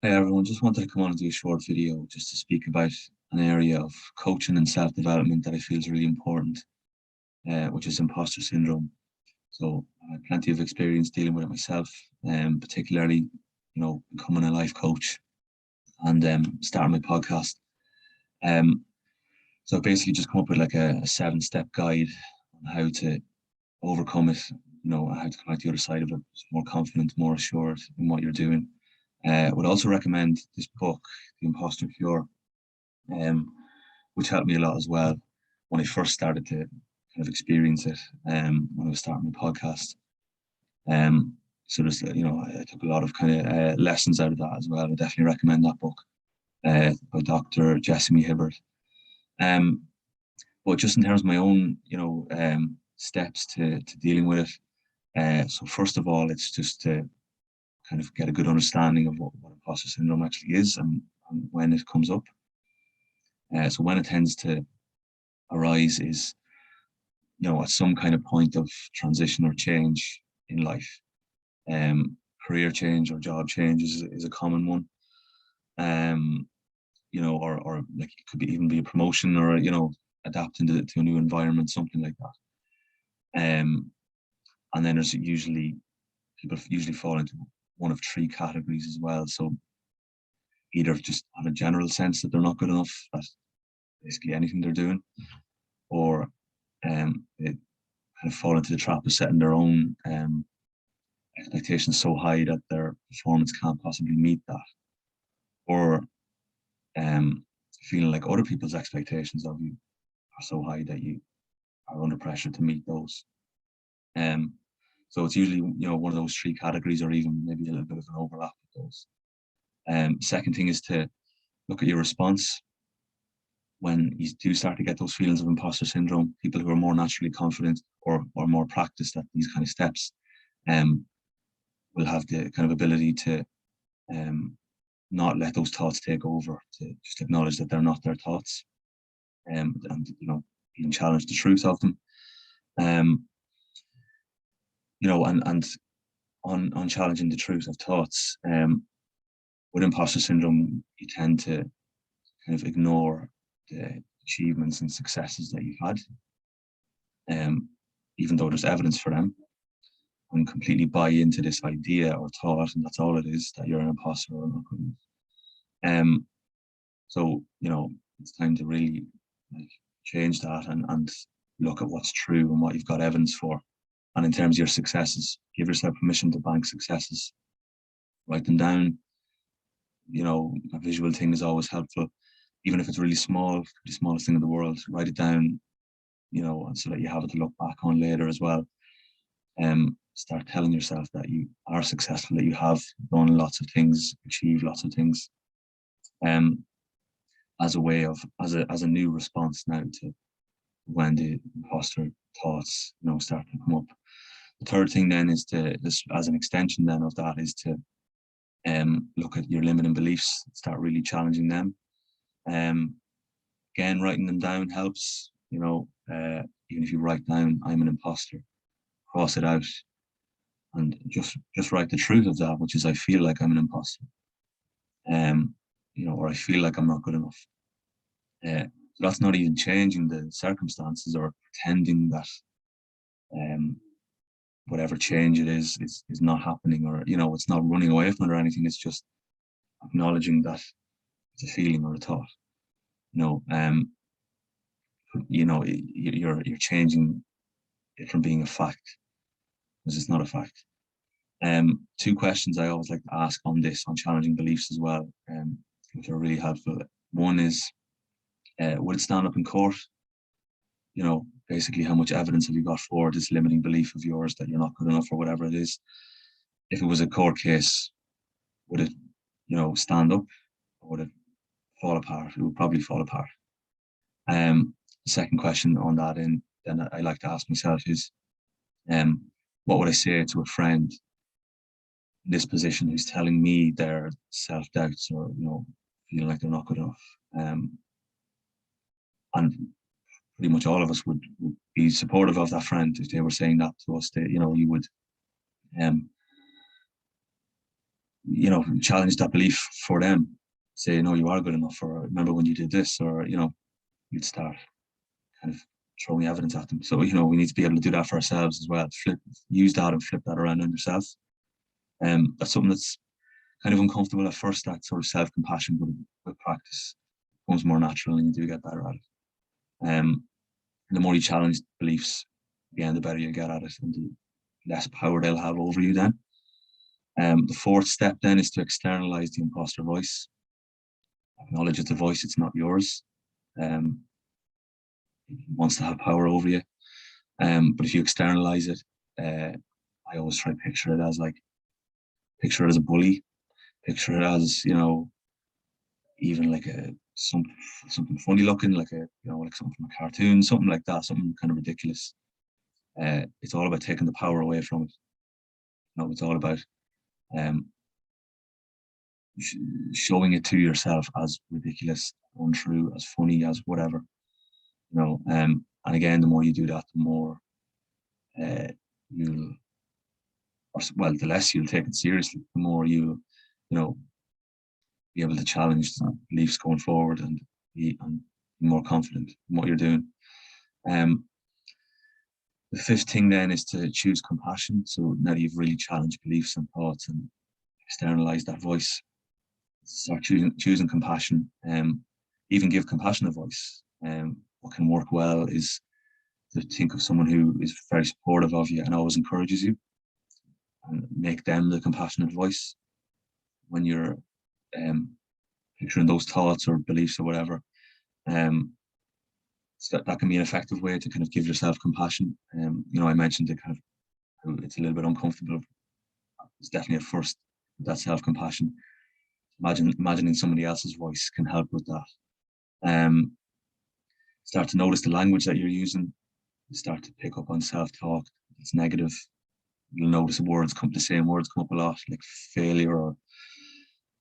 Hey everyone, just wanted to come on and do a short video just to speak about an area of coaching and self-development that I feel is really important, which is imposter syndrome. So I have plenty of experience dealing with it myself, particularly, becoming a life coach and starting my podcast. Um, so I basically just come up with like a 7-step guide on how to overcome it, how to come out the other side of it, more confident, more assured in what you're doing. Would also recommend this book, The Imposter Cure, which helped me a lot as well when I first started to kind of experience it when I was starting my podcast. So there's, I took a lot of kind of lessons out of that as well. I definitely recommend that book by Dr. Jessamy Hibbert. Um, but just in terms of my own, steps to dealing with it. So first of all, it's just to kind of get a good understanding of what imposter syndrome actually is and when it comes up. So when it tends to arise is, at some kind of point of transition or change in life. Career change or job change is a common one. Um, or like it could be even be a promotion or, adapting to a new environment, something like that. And then there's people usually fall into one of three categories as well. So either just have a general sense that they're not good enough at basically anything they're doing, or they kind of fall into the trap of setting their own expectations so high that their performance can't possibly meet that, or um, feeling like other people's expectations of you are so high that you are under pressure to meet those. Um, so it's usually one of those three categories, or even maybe a little bit of an overlap with those. Second thing is to look at your response when you do start to get those feelings of imposter syndrome. People who are more naturally confident or more practiced at these kind of steps will have the kind of ability to not let those thoughts take over, to just acknowledge that they're not their thoughts, and even challenge the truth of them. um, and on challenging the truth of thoughts, with imposter syndrome, you tend to kind of ignore the achievements and successes that you've had, even though there's evidence for them, and completely buy into this idea or thought, and that's all it is, that you're an imposter or not good enough. So it's time to really like change that and look at what's true and what you've got evidence for. And in terms of your successes, give yourself permission to bank successes. Write them down. A visual thing is always helpful, even if it's really small, the smallest thing in the world. Write it down, so that you have it to look back on later as well. Start telling yourself that you are successful, that you have done lots of things, achieved lots of things, as a way of as a new response now to when the imposter thoughts start to come up. The third thing then is to, this as an extension then of that, is to look at your limiting beliefs, start really challenging them. Again, writing them down helps. Even if you write down I'm an imposter, cross it out, and just write the truth of that, which is I feel like I'm an imposter, or I feel like I'm not good enough. So that's not even changing the circumstances or pretending that whatever change it is not happening, or it's not running away from it or anything. It's just acknowledging that it's a feeling or a thought. You're changing it from being a fact, because it's not a fact. Two questions I always like to ask on this, on challenging beliefs as well, which are really helpful. One is, would it stand up in court? Basically, how much evidence have you got for this limiting belief of yours that you're not good enough or whatever it is? If it was a court case, would it, stand up, or would it fall apart? It would probably fall apart. The second question on that, and then I like to ask myself is, what would I say to a friend in this position who's telling me their self-doubts, or feeling like they're not good enough? And pretty much all of us would be supportive of that friend if they were saying that to us. That you would challenge that belief for them. Say, no, you are good enough, or remember when you did this, or, you'd start kind of throwing evidence at them. So, we need to be able to do that for ourselves as well. Use that and flip that around on yourself. That's something that's kind of uncomfortable at first, that sort of self-compassion, but with practice it becomes more natural and you do get better at it. The more you challenge beliefs, again, the better you get at it and the less power they'll have over you then. The fourth step then is to externalize the imposter voice. Acknowledge it's a voice, it's not yours. It wants to have power over you. But if you externalize it, I always try to picture it as a bully, picture it as, even like something funny looking, like like something from a cartoon, something like that, something kind of ridiculous. It's all about taking the power away from it. It's all about showing it to yourself as ridiculous, untrue, as funny, as whatever. And again, the more you do that, the more the less you'll take it seriously, the more you'll, be able to challenge beliefs going forward and be more confident in what you're doing. The fifth thing then is to choose compassion. So now that you've really challenged beliefs and thoughts and externalized that voice, start choosing compassion. Even give compassion a voice. What can work well is to think of someone who is very supportive of you and always encourages you, and make them the compassionate voice when you're picturing those thoughts or beliefs or whatever. So that can be an effective way to kind of give yourself compassion. I mentioned it kind of, it's a little bit uncomfortable. It's definitely at first, that self-compassion. Imagining somebody else's voice can help with that. Start to notice the language that you're using. Start to pick up on self-talk. It's negative. You'll notice the same words come up a lot, like failure, or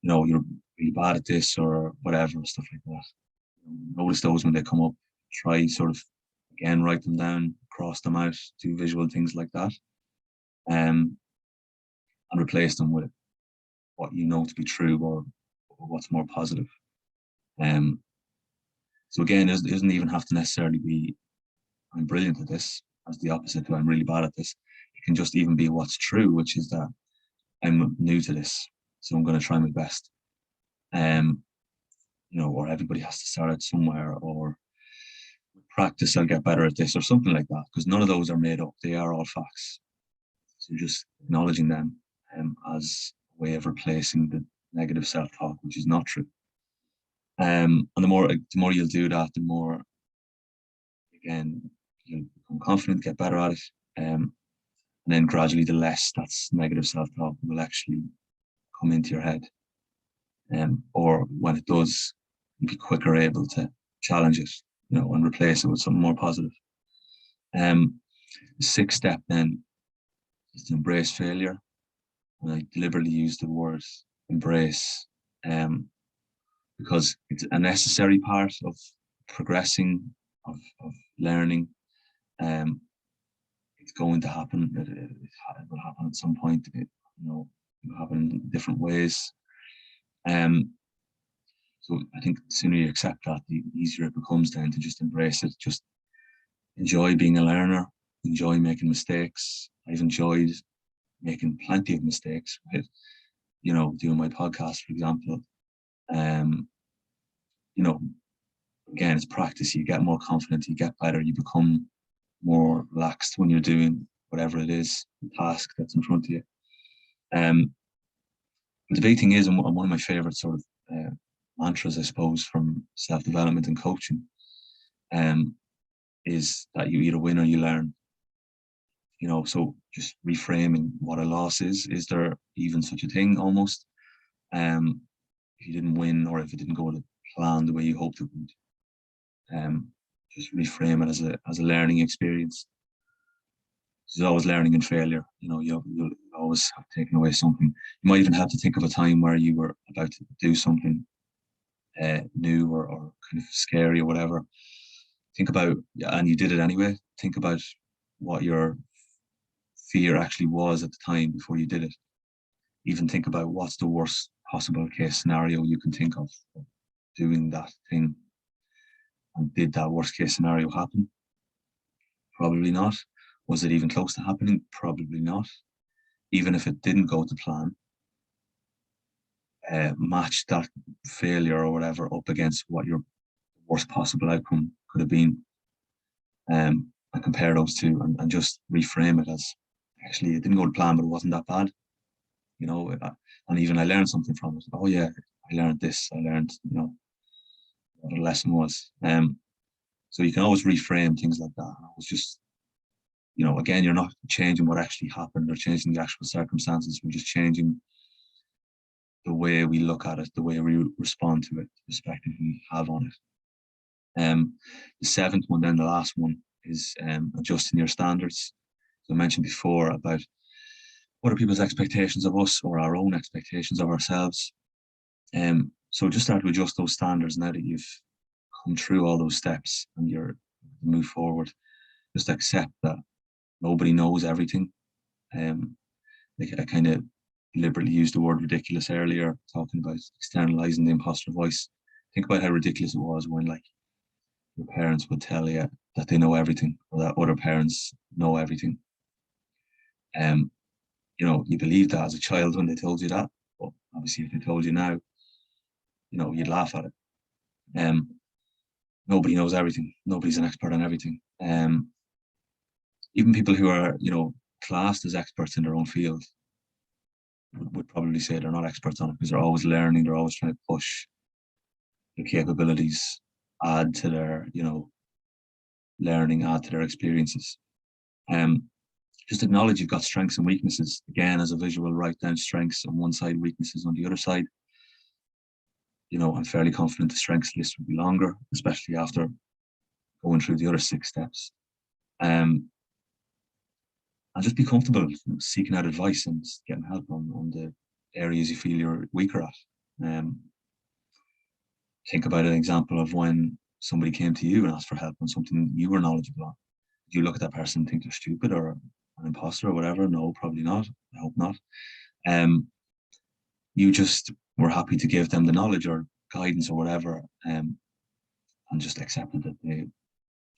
you're really bad at this, or whatever, stuff like that. Notice those when they come up. Try sort of, again, write them down, cross them out, do visual things like that, and replace them with what you know to be true, or what's more positive. So again, it doesn't even have to necessarily be, I'm brilliant at this, as the opposite to I'm really bad at this. It can just even be what's true, which is that I'm new to this, so I'm going to try my best. Or everybody has to start out somewhere, or with practice I'll get better at this, or something like that, because none of those are made up. They are all facts. So just acknowledging them as a way of replacing the negative self-talk, which is not true. And the more you'll do that, the more, again, you'll become confident, get better at it. And then gradually the less that's negative self-talk will actually come into your head. Or when it does, you'll be quicker able to challenge it, and replace it with something more positive. The sixth step then is to embrace failure. And I deliberately use the word embrace, because it's a necessary part of progressing, of learning. It's going to happen. It will happen at some point. It will happen in different ways. So I think the sooner you accept that, the easier it becomes then to just embrace it. Just enjoy being a learner, enjoy making mistakes. I've enjoyed making plenty of mistakes with, doing my podcast, for example. Again, it's practice. You get more confident, you get better, you become more relaxed when you're doing whatever it is, the task that's in front of you. But the big thing is, and one of my favorite sort of mantras, I suppose, from self-development and coaching, is that you either win or you learn. So just reframing what a loss is. Is there even such a thing, almost? If you didn't win, or if it didn't go to plan the way you hoped it would, just reframe it as a learning experience. There's always learning and failure. You'll always have taken away something. You might even have to think of a time where you were about to do something new or kind of scary or whatever. Think about, and you did it anyway. Think about what your fear actually was at the time before you did it. even think about what's the worst possible case scenario you can think of doing that thing. And did that worst case scenario happen? Probably not. Was it even close to happening? Probably not. Even if it didn't go to plan, match that failure or whatever up against what your worst possible outcome could have been, and compare those two, and just reframe it as, actually, it didn't go to plan, but it wasn't that bad. And even I learned something from it. Oh yeah, I learned this. I learned, what the lesson was. So you can always reframe things like that. It was just, again, you're not changing what actually happened or changing the actual circumstances. We're just changing the way we look at it, the way we respond to it, the perspective we have on it. The seventh one, then the last one, is adjusting your standards. So I mentioned before about what are people's expectations of us or our own expectations of ourselves. So just start to adjust those standards now that you've come through all those steps and you're move forward. Just accept that nobody knows everything. I kind of deliberately used the word ridiculous earlier, talking about externalizing the imposter voice. Think about how ridiculous it was when, like, your parents would tell you that they know everything, or that other parents know everything. You believed that as a child when they told you that, but obviously if they told you now, you'd laugh at it. Nobody knows everything. Nobody's an expert on everything. Even people who are, classed as experts in their own field would probably say they're not experts on it, because they're always learning. They're always trying to push their capabilities, add to their, learning, add to their experiences. Just acknowledge you've got strengths and weaknesses. Again, as a visual, write down strengths on one side, weaknesses on the other side. I'm fairly confident the strengths list will be longer, especially after going through the other 6 steps. And just be comfortable seeking out advice and getting help on the areas you feel you're weaker at. Think about an example of when somebody came to you and asked for help on something you were knowledgeable on. Do you look at that person and think they're stupid or an imposter or whatever? No, probably not. I hope not. You just were happy to give them the knowledge or guidance or whatever, and just accepted that they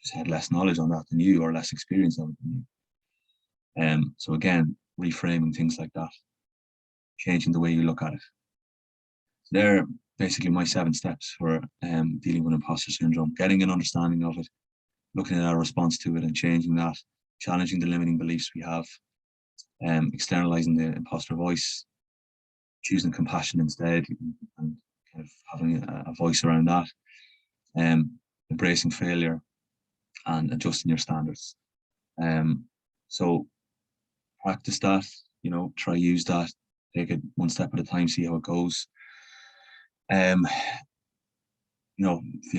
just had less knowledge on that than you, or less experience on it than you. So again, reframing things like that, changing the way you look at it. They're basically my 7 steps for dealing with imposter syndrome: getting an understanding of it, looking at our response to it and changing that, challenging the limiting beliefs we have, externalizing the imposter voice, choosing compassion instead, and kind of having a voice around that, embracing failure, and adjusting your standards. So practice that, try use that, take it one step at a time, see how it goes. Feel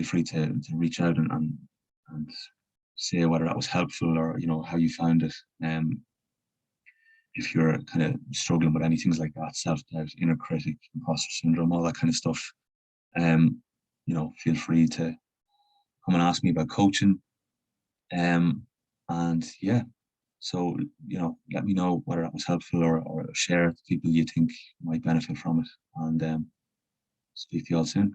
free to reach out and say whether that was helpful, or how you found it. If you're kind of struggling with any things like that, self-doubt, inner critic, imposter syndrome, all that kind of stuff, feel free to come and ask me about coaching. And yeah, so, let me know whether that was helpful, or share it to people you think might benefit from it. And speak to you all soon.